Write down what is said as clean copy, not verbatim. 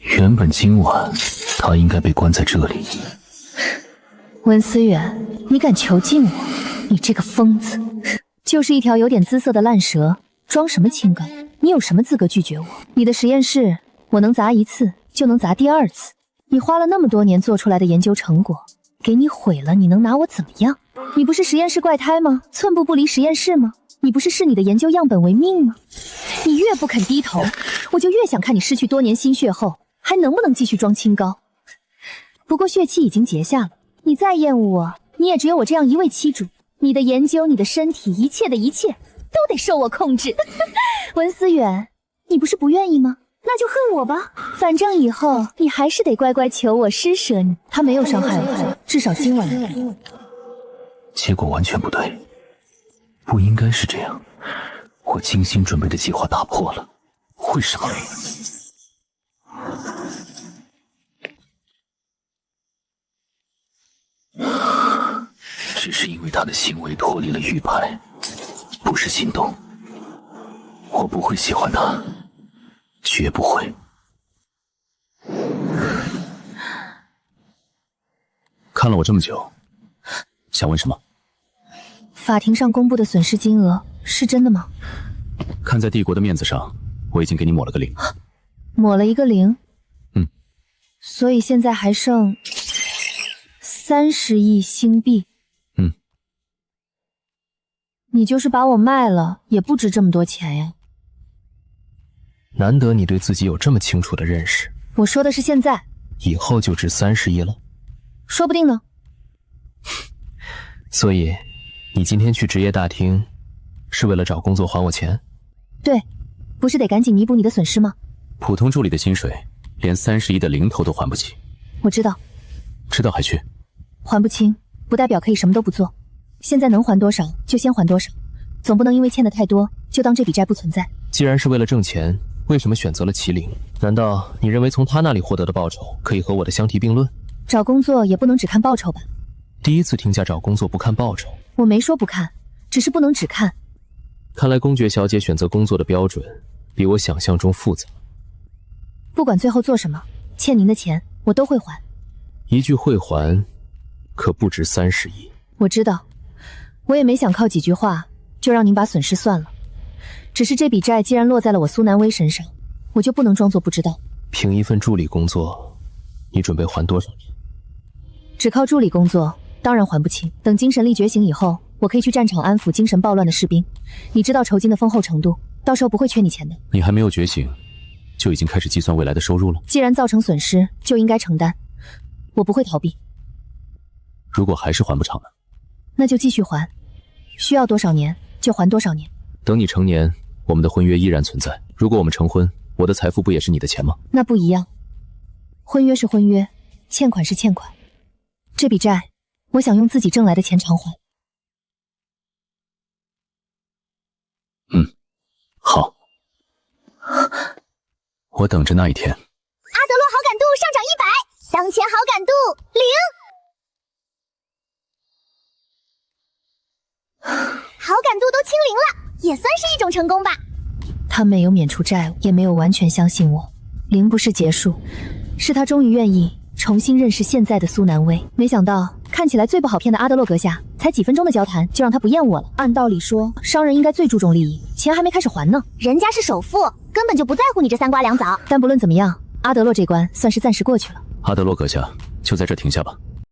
原本今晚他应该被关在这里。温思远，你敢囚禁我？你这个疯子！就是一条有点姿色的烂蛇，装什么清高？你有什么资格拒绝我？你的实验室，我能砸一次就能砸第二次。你花了那么多年做出来的研究成果，给你毁了，你能拿我怎么样？你不是实验室怪胎吗？寸步不离实验室吗？你不是视你的研究样本为命吗？你越不肯低头，我就越想看你失去多年心血后还能不能继续装清高。不过血气已经结下了，你再厌恶我，你也只有我这样一位妻主。你的研究，你的身体，一切的一切都得受我控制。文思远，你不是不愿意吗？那就恨我吧，反正以后你还是得乖乖求我施舍你。他没有伤害我，至少今晚的。结果完全不对，不应该是这样。我精心准备的计划打破了，为什么？只是因为他的行为脱离了玉牌，不是心动。我不会喜欢他，绝不会。看了我这么久，想问什么？法庭上公布的损失金额是真的吗？看在帝国的面子上，我已经给你抹了个零。抹了一个零？嗯。所以现在还剩30亿星币。嗯。你就是把我卖了，也不值这么多钱呀。难得你对自己有这么清楚的认识。我说的是现在。以后就值30亿了？说不定呢。所以，你今天去职业大厅，是为了找工作还我钱？对，不是得赶紧弥补你的损失吗？普通助理的薪水，连30亿的零头都还不起。我知道。知道还去？还不清，不代表可以什么都不做。现在能还多少就先还多少，总不能因为欠的太多，就当这笔债不存在。既然是为了挣钱，为什么选择了麒麟？难道你认为从他那里获得的报酬可以和我的相提并论？找工作也不能只看报酬吧？第一次听见找工作不看报酬。我没说不看，只是不能只看。看来公爵小姐选择工作的标准比我想象中复杂。不管最后做什么，欠您的钱我都会还。一句会还，可不值30亿。我知道，我也没想靠几句话就让您把损失算了。只是这笔债既然落在了我苏南威身上，我就不能装作不知道。凭一份助理工作，你准备还多少年？只靠助理工作当然还不清。等精神力觉醒以后，我可以去战场安抚精神暴乱的士兵。你知道酬金的丰厚程度，到时候不会缺你钱的。你还没有觉醒，就已经开始计算未来的收入了？既然造成损失，就应该承担，我不会逃避。如果还是还不成呢？那就继续还，需要多少年就还多少年。等你成年，我们的婚约依然存在。如果我们成婚，我的财富不也是你的钱吗？那不一样，婚约是婚约，欠款是欠款。这笔债，我想用自己挣来的钱偿还。好，我等着那一天。阿德洛好感度上涨100，当前好感度0，好感度都清零了，也算是一种成功吧。他没有免除债务，也没有完全相信我。零不是结束，是他终于愿意重新认识现在的苏南威。没想到看起来最不好骗的阿德洛阁下，才几分钟的交谈就让他不厌我了。按道理说，商人应该最注重利益，钱还没开始还呢。人家是首富，根本就不在乎你这3瓜2枣。但不论怎么样，阿德洛这关算是暂时过去了。阿德洛阁下，就在这停下吧。